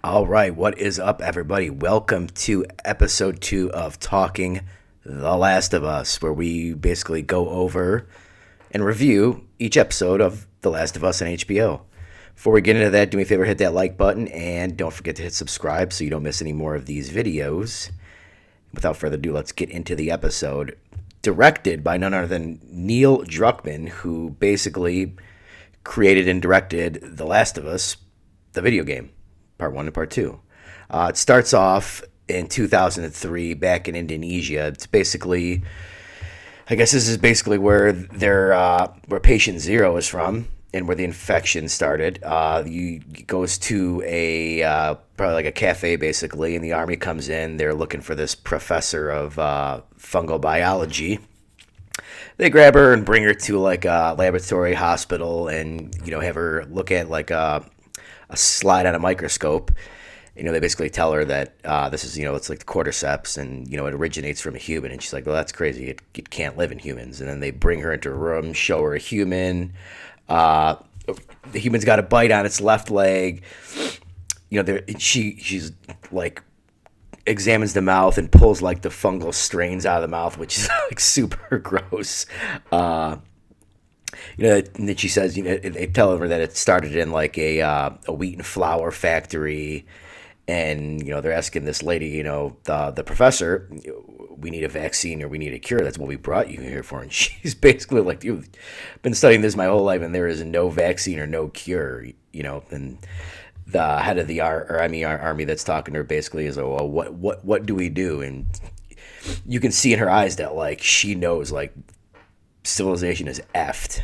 All right, what is up, everybody? Welcome to episode 2 of Talking The Last of Us, where we basically go over and review each episode of The Last of Us on HBO. Before we get into that, do me a favor, hit that like button, and don't forget to hit subscribe so you don't miss any more of these videos. Without further ado, let's get into the episode. Directed by none other than Neil Druckman, who basically created and directed The Last of Us, the video game, part one and part two. It starts off in 2003 back in Indonesia. It's basically, I guess this is basically where patient zero is from and where the infection started. You goes to a probably like a cafe basically, and the army comes in. They're looking for this professor of fungal biology. They grab her and bring her to like a laboratory hospital, and have her look at like a slide on a microscope. They basically tell her that this is, it's like the cordyceps, and it originates from a human. And she's like, well, that's crazy. It can't live in humans. And then they bring her into a room, show her a human. Uh, the human's got a bite on its left leg. She's like examines the mouth and pulls like the fungal strains out of the mouth, which is like super gross. And then she says, they tell her that it started in like a wheat and flour factory, and they're asking this lady, the professor, we need a vaccine or we need a cure. That's what we brought you here for. And she's basically like, you've been studying this my whole life, and there is no vaccine or no cure. And the head of the army that's talking to her basically is, well, what do we do? And you can see in her eyes that like she knows like civilization is effed.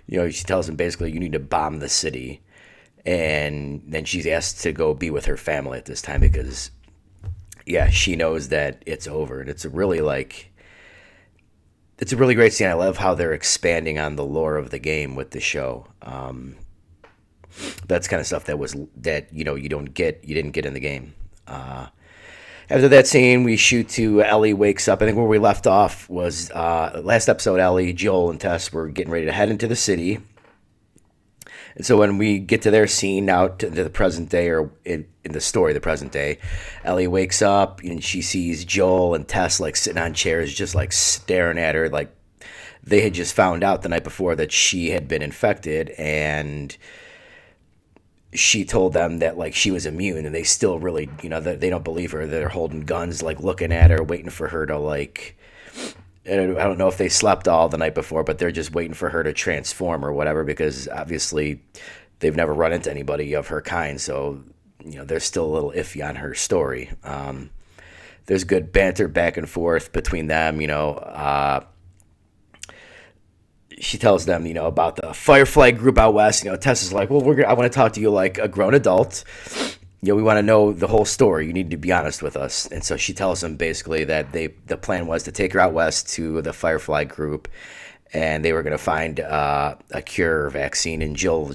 She tells him basically you need to bomb the city, and then she's asked to go be with her family at this time because, yeah, she knows that it's over, and it's a really great scene. I love how they're expanding on the lore of the game with the show. That's kind of stuff that you didn't get in the game. After that scene, we shoot to Ellie wakes up. I think where we left off was last episode. Ellie, Joel, and Tess were getting ready to head into the city. And so when we get to their scene now to the present day, or in the story, the present day, Ellie wakes up and she sees Joel and Tess like sitting on chairs, just like staring at her. Like they had just found out the night before that she had been infected, and she told them that like she was immune, and they still really, they don't believe her. They're holding guns, like looking at her, waiting for her to like, I don't know if they slept all the night before, but they're just waiting for her to transform or whatever, because obviously they've never run into anybody of her kind. So, they're still a little iffy on her story. There's good banter back and forth between them, she tells them, about the Firefly group out west. Tess is like, well, I want to talk to you like a grown adult. We want to know the whole story. You need to be honest with us. And so she tells them basically that the plan was to take her out west to the Firefly group, and they were going to find a cure or vaccine. And Jill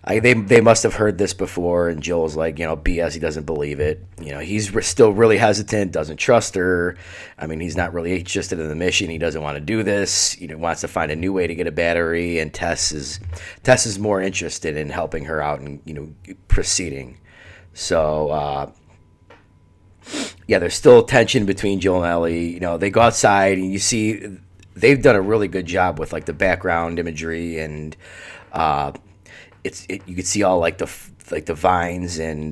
they must have heard this before. And Jill's like, BS. He doesn't believe it. He's still really hesitant, doesn't trust her. I mean, he's not really interested in the mission. He doesn't want to do this. He wants to find a new way to get a battery. And Tess is more interested in helping her out and, proceeding. So, yeah, there's still tension between Jill and Ellie. They go outside, and you see they've done a really good job with like the background imagery, and you can see all like the vines and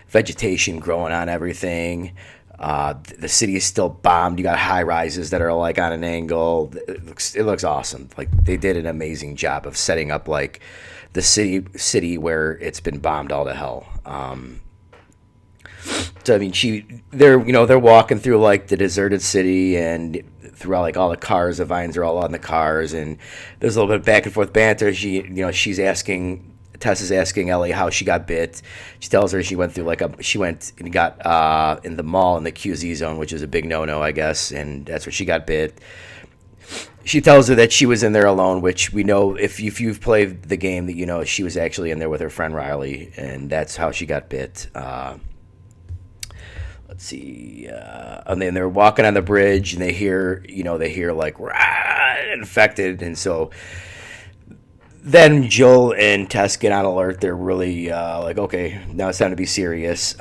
vegetation growing on everything. The city is still bombed. You got high rises that are like on an angle. It looks awesome. Like they did an amazing job of setting up like the city where it's been bombed all to hell. So I mean, they're walking through like the deserted city, and throughout like all the cars, the vines are all on the cars, and there's a little bit of back and forth banter. Tess is asking Ellie how she got bit. She tells her she went and got in the mall in the QZ zone, which is a big no-no, I guess, and that's where she got bit. She tells her that she was in there alone, which we know if you've played the game that she was actually in there with her friend Riley, and that's how she got bit. Let's see, and then they're walking on the bridge, and they hear like rah, infected, and so then Joel and Tess get on alert. They're really like, okay, now it's time to be serious.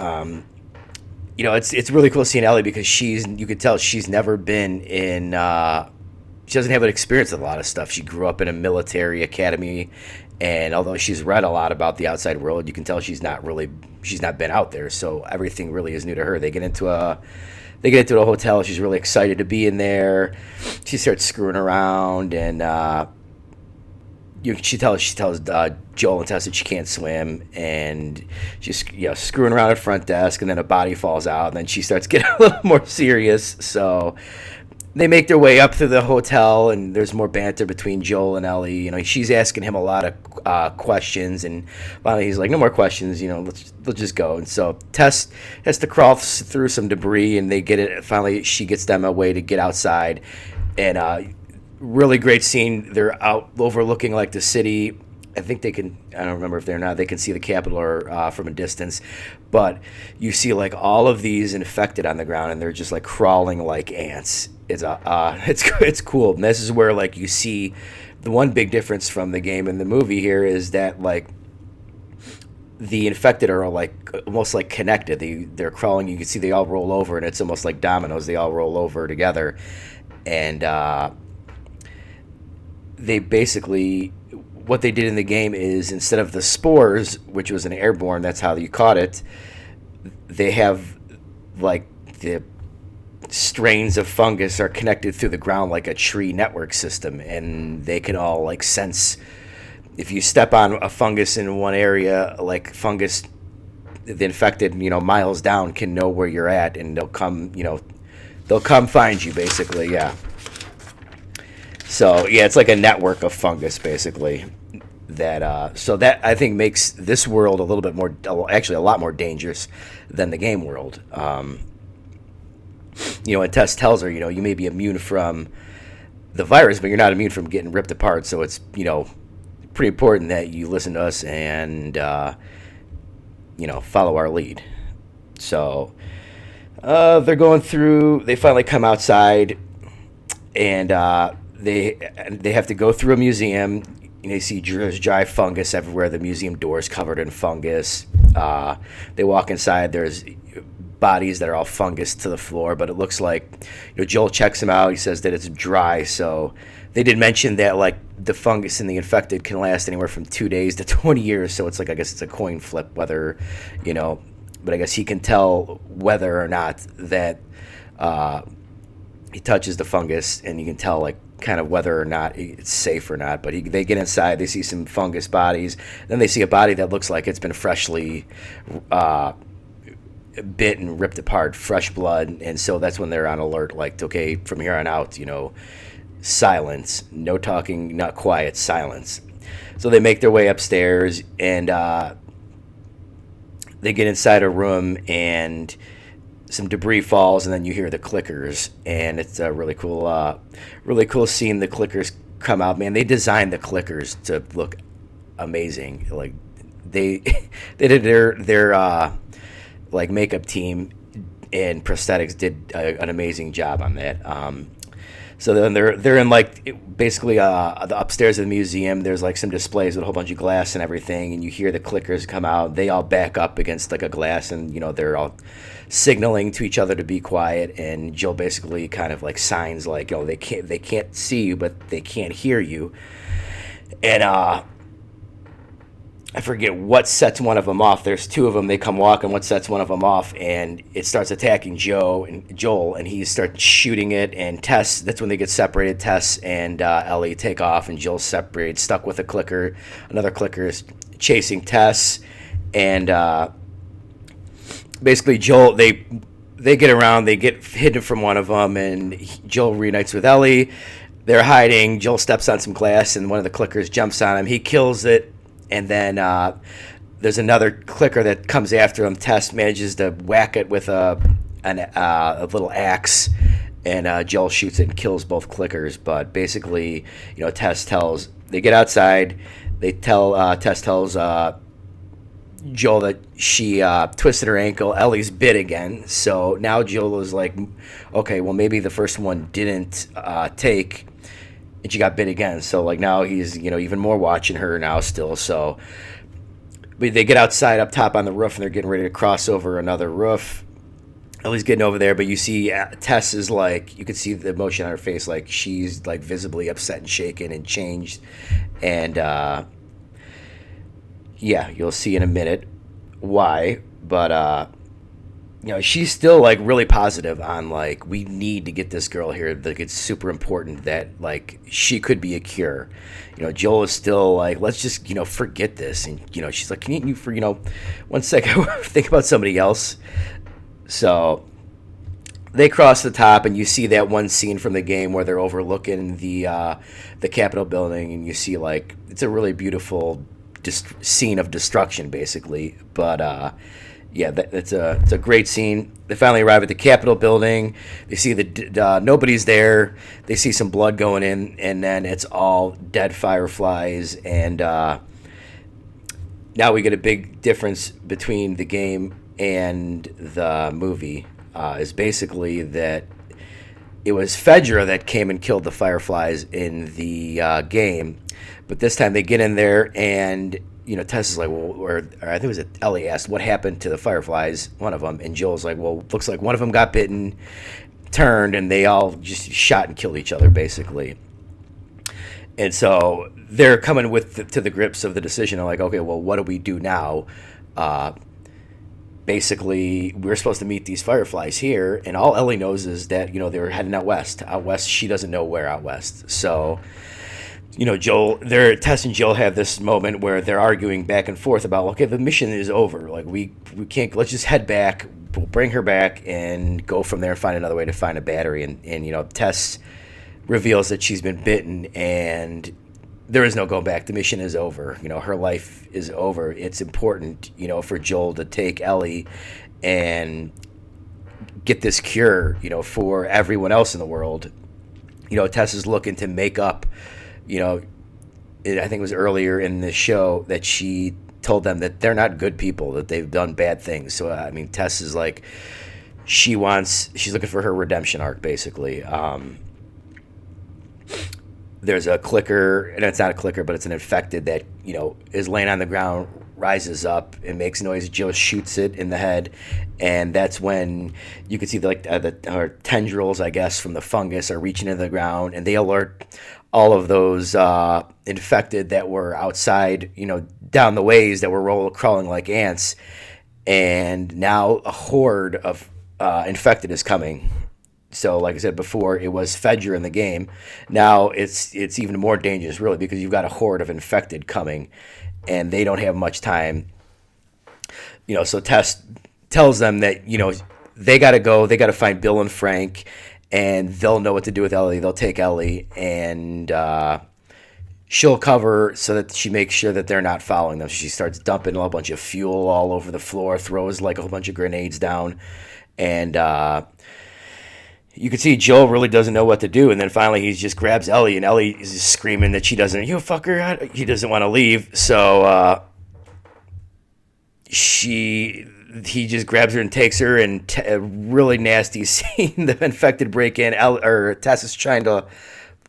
It's really cool seeing Ellie because you could tell she's never been in. She doesn't have an experience with a lot of stuff. She grew up in a military academy, and although she's read a lot about the outside world, you can tell she's not been out there. So everything really is new to her. They get into a hotel. She's really excited to be in there. She starts screwing around, and she tells Joel and Tess that she can't swim, and she's screwing around at front desk, and then a body falls out, and then she starts getting a little more serious. So they make their way up to the hotel, and there's more banter between Joel and Ellie. She's asking him a lot of questions, and finally he's like, "No more questions. Let's just go." And so Tess has to crawl through some debris, and they get it. Finally, she gets them a way to get outside, and really great scene. They're out overlooking like the city. I think they can. I don't remember if they're not. They can see the Capitol or from a distance, but you see like all of these infected on the ground, and they're just like crawling like ants. It's cool. And this is where like you see the one big difference from the game and the movie here is that like the infected are like almost like connected. They're crawling. You can see they all roll over, and it's almost like dominoes. They all roll over together, and they basically. What they did in the game is instead of the spores, which was an airborne, that's how you caught it, they have like the strains of fungus are connected through the ground like a tree network system, and they can all like sense if you step on a fungus in one area, like fungus, the infected, miles down can know where you're at, and they'll come find you basically, yeah. So yeah, it's like a network of fungus basically. That I think makes this world a little bit more, actually a lot more dangerous than the game world. And Tess tells her, you may be immune from the virus, but you're not immune from getting ripped apart. So it's pretty important that you listen to us and follow our lead. So they're going through. They finally come outside, and they have to go through a museum. They see dry fungus everywhere. The museum door is covered in fungus. They walk inside. There's bodies that are all fungus to the floor, but it looks like Joel checks them out. He says that it's dry. So they did mention that like the fungus in the infected can last anywhere from 2 days to 20 years. So it's like I guess it's a coin flip whether but I guess he can tell whether or not that he touches the fungus, and you can tell like kind of whether or not it's safe or not. But they get inside, they see some fungus bodies, then they see a body that looks like it's been freshly bit and ripped apart, fresh blood, and so that's when they're on alert, like, okay, from here on out, silence, no talking, not quiet, silence. So they make their way upstairs, and they get inside a room, and some debris falls, and then you hear the clickers, and it's a really cool scene. The clickers come out, man. They designed the clickers to look amazing. Like they did their like makeup team and prosthetics did an amazing job on that. So then they're in like basically the upstairs of the museum. There's like some displays with a whole bunch of glass and everything, and you hear the clickers come out. They all back up against like a glass, and they're all signaling to each other to be quiet. And Jill basically kind of like signs like, they can't see you, but they can't hear you. And I forget what sets one of them off. There's two of them. They come walking. What sets one of them off, and it starts attacking Joel, and he starts shooting it. And Tess, that's when they get separated. Tess and Ellie take off, and Joel's separated, stuck with a clicker. Another clicker is chasing Tess, and basically Joel, they get around. They get hidden from one of them, and Joel reunites with Ellie. They're hiding. Joel steps on some glass, and one of the clickers jumps on him. He kills it. And then there's another clicker that comes after him. Tess manages to whack it with a little axe, and Joel shoots it and kills both clickers. But basically, Tess tells, they get outside. Tess tells Joel that she twisted her ankle. Ellie's bit again. So now Joel is like, okay, well maybe the first one didn't take. and she got bit again. So like now he's even more watching her now still. So but they get outside up top on the roof and they're getting ready to cross over another roof. Ellie's getting over there, but you see Tess is like, you can see the emotion on her face, like she's like visibly upset and shaken and changed. And yeah, you'll see in a minute why. But she's still like really positive on like we need to get this girl here. Like it's super important that like she could be a cure. Joel is still like, let's just forget this, and she's like, can you for 1 second think about somebody else. So they cross the top, and you see that one scene from the game where they're overlooking the Capitol building, and you see like it's a really beautiful scene of destruction, basically. But yeah, it's a great scene. They finally arrive at the Capitol building. They see nobody's there. They see some blood going in, and then it's all dead fireflies. And now we get a big difference between the game and the movie. Is basically that it was Fedra that came and killed the fireflies in the game, but this time they get in there and Tess is like, well, or I think it was Ellie asked what happened to the fireflies, one of them, and Joel's like, well, looks like one of them got bitten, turned, and they all just shot and killed each other basically. And so they're coming to the grips of the decision of like, okay, well, what do we do now? Basically, we're supposed to meet these fireflies here, and all Ellie knows is that they're heading out west. Out west, she doesn't know where out west. So Tess and Joel have this moment where they're arguing back and forth about, okay, the mission is over. Like we can't. Let's just head back. We'll bring her back and go from there and find another way to find a battery. And Tess reveals that she's been bitten and there is no going back. The mission is over. Her life is over. It's important, for Joel to take Ellie and get this cure, for everyone else in the world. Tess is looking to make up, I think it was earlier in the show that she told them that they're not good people, that they've done bad things. So, I mean, Tess is like, she's looking for her redemption arc, basically. There's a clicker, and it's not a clicker, but it's an infected that, is laying on the ground, rises up and makes noise. Joe shoots it in the head, and that's when you can see her tendrils, I guess, from the fungus are reaching into the ground, and they alert all of those infected that were outside, down the ways that were crawling like ants, and now a horde of infected is coming. So, like I said before, it was Fedra in the game. Now it's even more dangerous, really, because you've got a horde of infected coming, and they don't have much time. So Tess tells them that they got to go. They got to find Bill and Frank, and they'll know what to do with Ellie. They'll take Ellie, and she'll cover so that she makes sure that they're not following them. She starts dumping a bunch of fuel all over the floor, throws like a whole bunch of grenades down, and you can see Joel really doesn't know what to do, and then finally he just grabs Ellie, and Ellie is just screaming that she doesn't, fucker, he doesn't want to leave. So he just grabs her and takes her, and a really nasty scene. The infected break in. Tess is trying to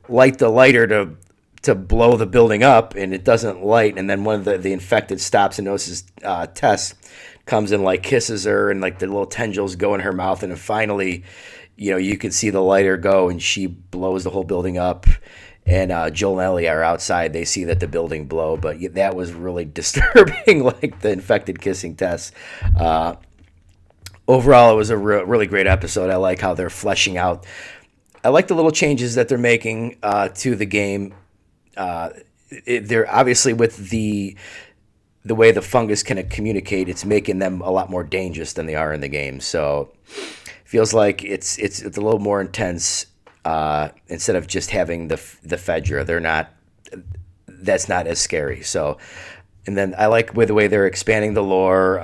light the lighter to blow the building up, and it doesn't light. And then one of the infected stops and notices Tess, comes and like kisses her, and like the little tendrils go in her mouth, and then finally, you can see the lighter go, and she blows the whole building up. And Joel and Ellie are outside. They see that the building blow, but that was really disturbing, like the infected kissing Tess. Overall, it was a really great episode. I like how they're fleshing out. I like the little changes that they're making to the game. They're obviously with the way the fungus can communicate, it's making them a lot more dangerous than they are in the game. So feels like it's a little more intense instead of just having the Fedra. That's not as scary. So, and then I like the way they're expanding the lore.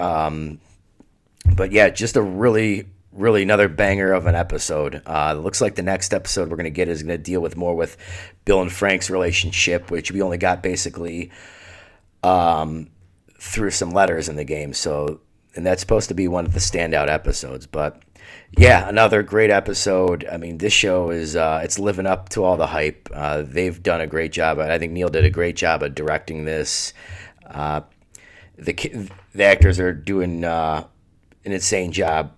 But yeah, just a really another banger of an episode. It looks like the next episode we're going to get is going to deal with more with Bill and Frank's relationship, which we only got basically through some letters in the game. So and that's supposed to be one of the standout episodes. But yeah, another great episode. I mean, this show is it's living up to all the hype. They've done a great job. I think Neil did a great job of directing this. The actors are doing an insane job,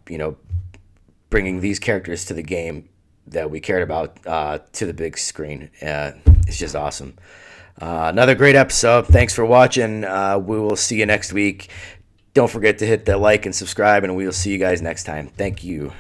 bringing these characters to the game that we cared about to the big screen. It's just awesome. Another great episode. Thanks for watching. We will see you next week. Don't forget to hit that like and subscribe, and we will see you guys next time. Thank you.